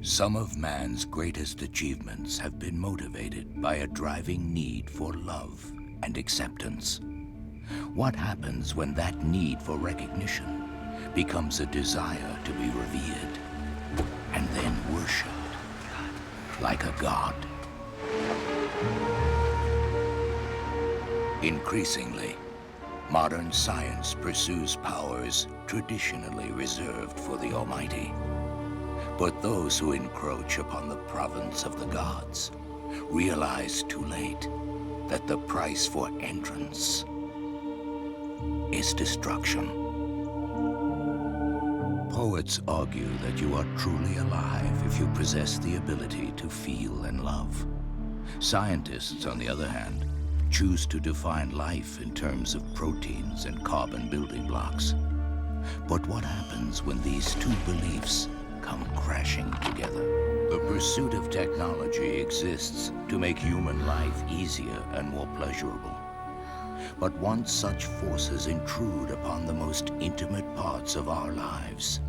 Some of man's greatest achievements have been motivated by a driving need for love and acceptance. What happens when that need for recognition becomes a desire to be revered and then worshipped like a god? Increasingly, modern science pursues powers traditionally reserved for the Almighty. But those who encroach upon the province of the gods realize too late that the price for entrance is destruction. Poets argue that you are truly alive if you possess the ability to feel and love. Scientists, on the other hand, choose to define life in terms of proteins and carbon building blocks. But what happens when these two beliefs come crashing together? The pursuit of technology exists to make human life easier and more pleasurable. But once such forces intrude upon the most intimate parts of our lives,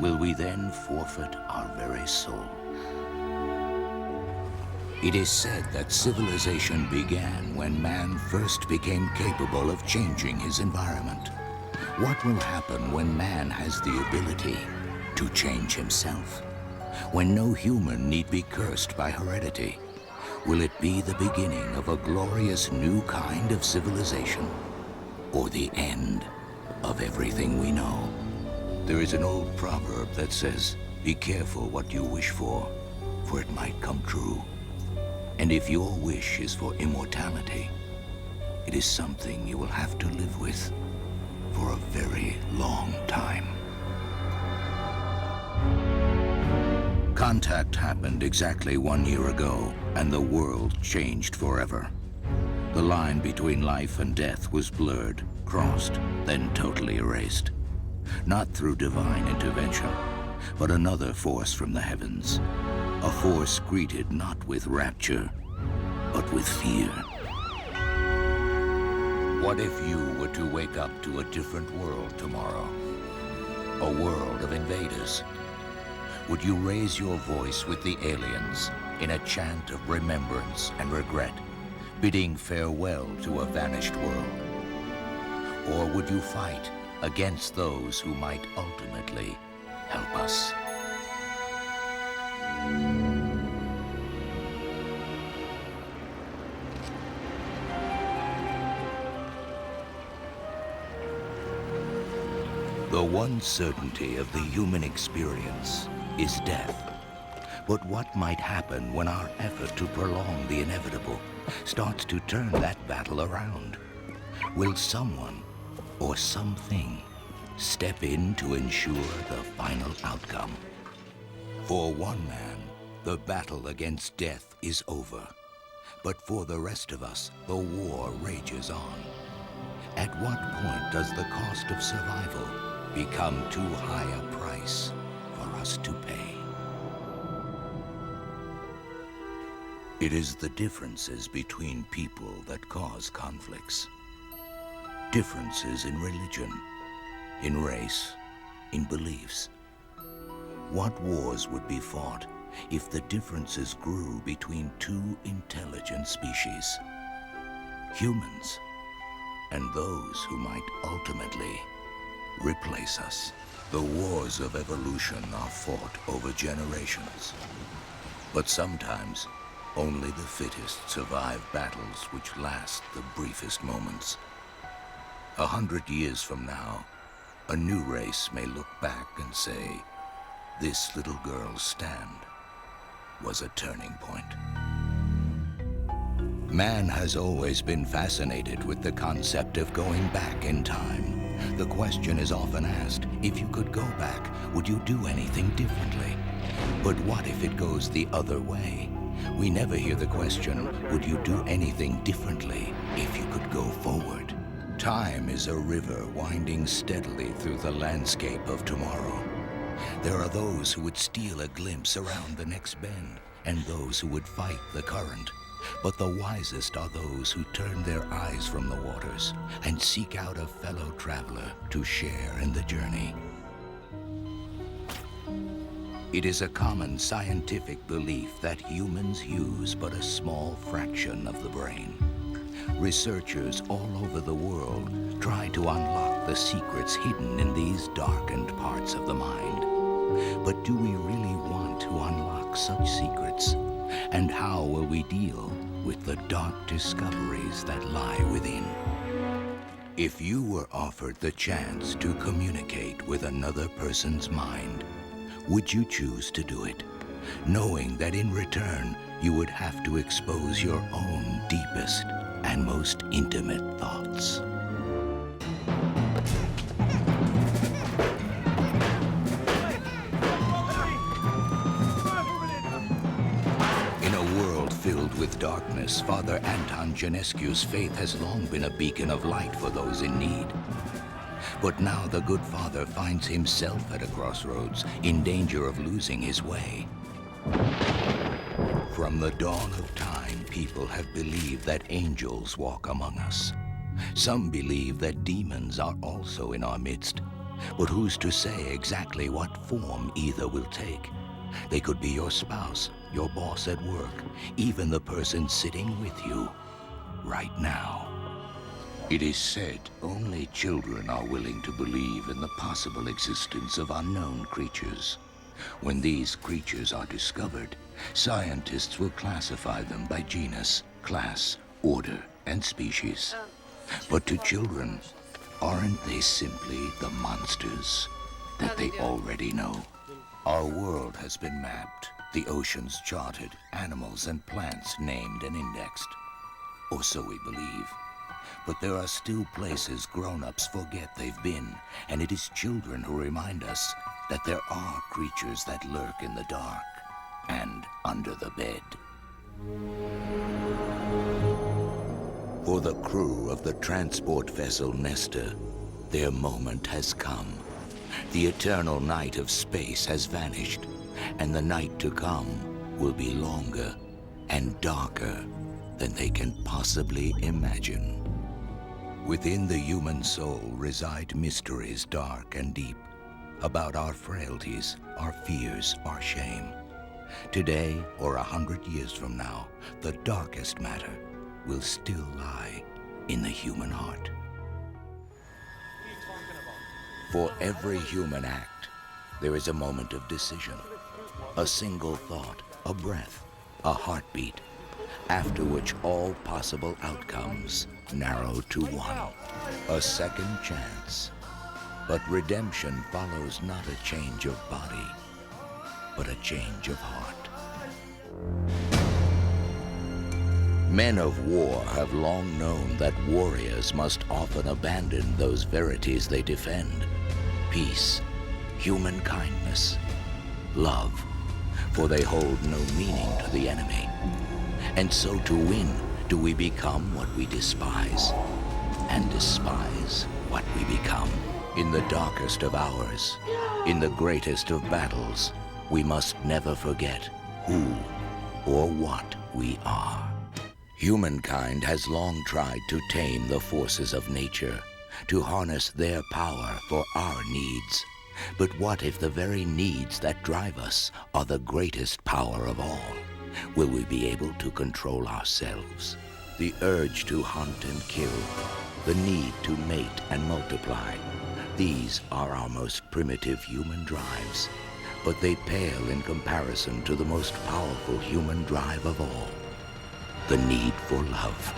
will we then forfeit our very soul? It is said that civilization began when man first became capable of changing his environment. What will happen when man has the ability to change himself? When no human need be cursed by heredity, will it be the beginning of a glorious new kind of civilization, or the end of everything we know? There is an old proverb that says, "Be careful what you wish for it might come true." And if your wish is for immortality, it is something you will have to live with for a very long time. Contact happened exactly 1 year ago, and the world changed forever. The line between life and death was blurred, crossed, then totally erased. Not through divine intervention, but another force from the heavens. A force greeted not with rapture, but with fear. What if you were to wake up to a different world tomorrow? A world of invaders? Would you raise your voice with the aliens in a chant of remembrance and regret, bidding farewell to a vanished world? Or would you fight against those who might ultimately help us? The one certainty of the human experience is death. But what might happen when our effort to prolong the inevitable starts to turn that battle around? Will someone or something step in to ensure the final outcome? For one man, the battle against death is over. But for the rest of us, the war rages on. At what point does the cost of survival become too high a price for us to pay? It is the differences between people that cause conflicts. Differences in religion, in race, in beliefs. What wars would be fought if the differences grew between two intelligent species? Humans, and those who might ultimately replace us. The wars of evolution are fought over generations. But sometimes, only the fittest survive battles which last the briefest moments. 100 years from now, a new race may look back and say, "This little girl's stand was a turning point." Man has always been fascinated with the concept of going back in time. The question is often asked, if you could go back, would you do anything differently? But what if it goes the other way? We never hear the question, would you do anything differently if you could go forward? Time is a river winding steadily through the landscape of tomorrow. There are those who would steal a glimpse around the next bend, and those who would fight the current. But the wisest are those who turn their eyes from the waters and seek out a fellow traveler to share in the journey. It is a common scientific belief that humans use but a small fraction of the brain. Researchers all over the world try to unlock the secrets hidden in these darkened parts of the mind. But do we really want to unlock such secrets? And how will we deal with the dark discoveries that lie within? If you were offered the chance to communicate with another person's mind, would you choose to do it, knowing that in return you would have to expose your own deepest and most intimate thoughts? In a world filled with darkness, Father Anton Genescu's faith has long been a beacon of light for those in need. But now the good father finds himself at a crossroads, in danger of losing his way. From the dawn of time, people have believed that angels walk among us. Some believe that demons are also in our midst. But who's to say exactly what form either will take? They could be your spouse, your boss at work, even the person sitting with you right now. It is said only children are willing to believe in the possible existence of unknown creatures. When these creatures are discovered, scientists will classify them by genus, class, order, and species. But to children, aren't they simply the monsters that they already know? Our world has been mapped, the oceans charted, animals and plants named and indexed. Or so we believe. But there are still places grown-ups forget they've been, and it is children who remind us that there are creatures that lurk in the dark and under the bed. For the crew of the transport vessel Nestor, their moment has come. The eternal night of space has vanished, and the night to come will be longer and darker than they can possibly imagine. Within the human soul reside mysteries dark and deep about our frailties, our fears, our shame. Today, or 100 years from now, the darkest matter will still lie in the human heart. For every human act, there is a moment of decision. A single thought, a breath, a heartbeat, after which all possible outcomes narrow to one, a second chance. But redemption follows not a change of body, but a change of heart. Men of war have long known that warriors must often abandon those verities they defend. Peace, human kindness, love, for they hold no meaning to the enemy. And so to win, do we become what we despise, and despise what we become. In the darkest of hours, in the greatest of battles, we must never forget who or what we are. Humankind has long tried to tame the forces of nature, to harness their power for our needs. But what if the very needs that drive us are the greatest power of all? Will we be able to control ourselves? The urge to hunt and kill, the need to mate and multiply, these are our most primitive human drives, but they pale in comparison to the most powerful human drive of all, the need for love.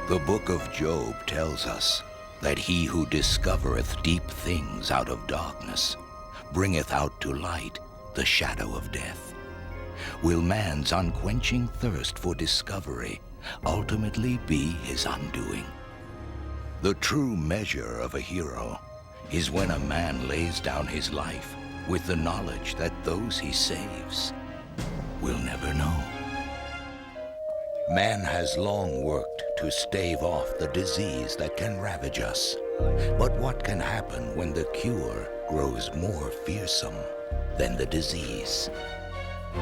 The book of Job tells us that he who discovereth deep things out of darkness bringeth out to light the shadow of death. Will man's unquenching thirst for discovery ultimately be his undoing? The true measure of a hero is when a man lays down his life with the knowledge that those he saves will never know. Man has long worked to stave off the disease that can ravage us. But what can happen when the cure grows more fearsome than the disease?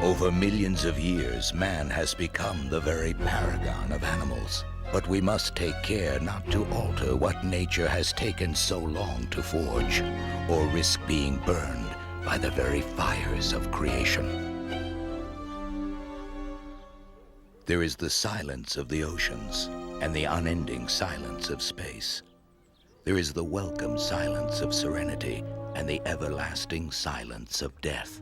Over millions of years, man has become the very paragon of animals. But we must take care not to alter what nature has taken so long to forge, or risk being burned by the very fires of creation. There is the silence of the oceans and the unending silence of space. There is the welcome silence of serenity and the everlasting silence of death.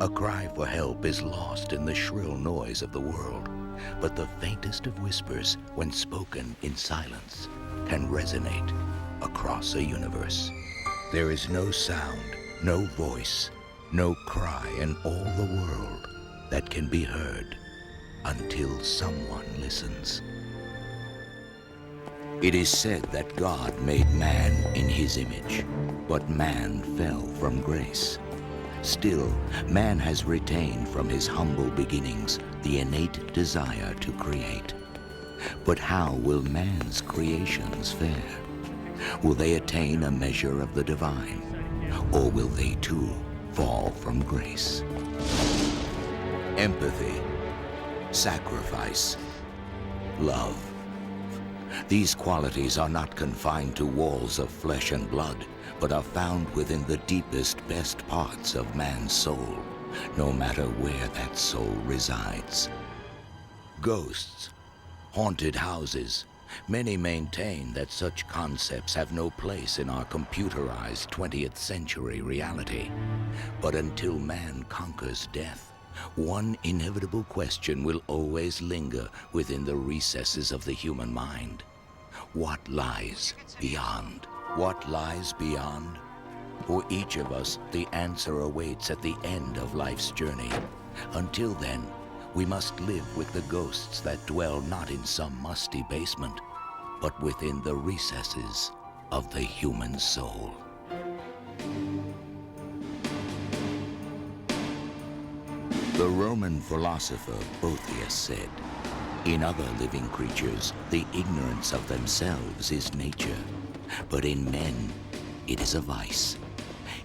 A cry for help is lost in the shrill noise of the world, but the faintest of whispers, when spoken in silence, can resonate across a universe. There is no sound, no voice, no cry in all the world that can be heard until someone listens. It is said that God made man in his image, but man fell from grace. Still, man has retained from his humble beginnings the innate desire to create. But how will man's creations fare? Will they attain a measure of the divine, or will they too fall from grace? Empathy, sacrifice, love. These qualities are not confined to walls of flesh and blood, but are found within the deepest, best parts of man's soul, no matter where that soul resides. Ghosts, haunted houses. Many maintain that such concepts have no place in our computerized 20th century reality. But until man conquers death, one inevitable question will always linger within the recesses of the human mind. What lies beyond? What lies beyond? For each of us, the answer awaits at the end of life's journey. Until then, we must live with the ghosts that dwell not in some musty basement, but within the recesses of the human soul. The Roman philosopher Boethius said, "In other living creatures, the ignorance of themselves is nature, but in men, it is a vice."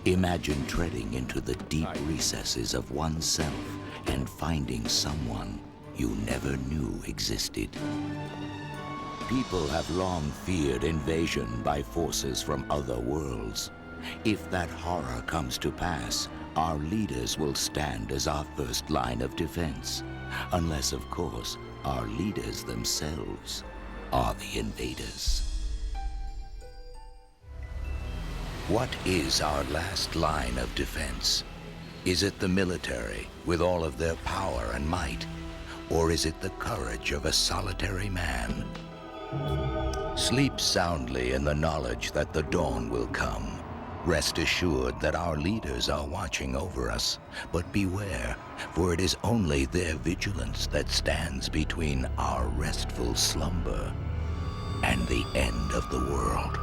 Imagine treading into the deep recesses of oneself and finding someone you never knew existed. People have long feared invasion by forces from other worlds. If that horror comes to pass, our leaders will stand as our first line of defense, unless, of course, our leaders themselves are the invaders. What is our last line of defense? Is it the military with all of their power and might? Or is it the courage of a solitary man? Sleep soundly in the knowledge that the dawn will come. Rest assured that our leaders are watching over us, but beware, for it is only their vigilance that stands between our restful slumber and the end of the world.